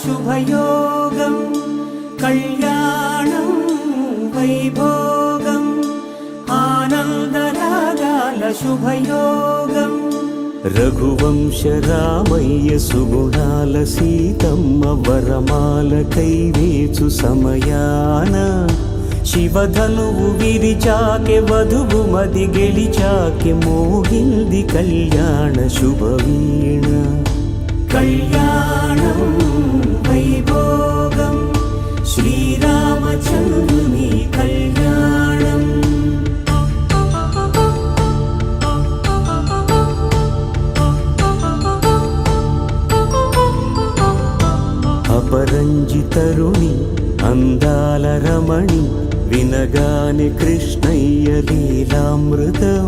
శుభయోగం కళ్యాణం వైభోగం ఆనందరాగాల శుభయోగం రఘువంశ రామయ్య సుగుణాల సీతమ్మ వరమాల కైవేచు సమయాన శివధనువు విరిచాకె వధువు మది గెలిచాకె మోగింది కళ్యాణ శుభవీణ కళ్యాణం వైభోగం శ్రీరామచంద్రుని కళ్యాణం అపరంజితరుణి అందాల రమణి వినగానే కృష్ణయ్య లీలామృతం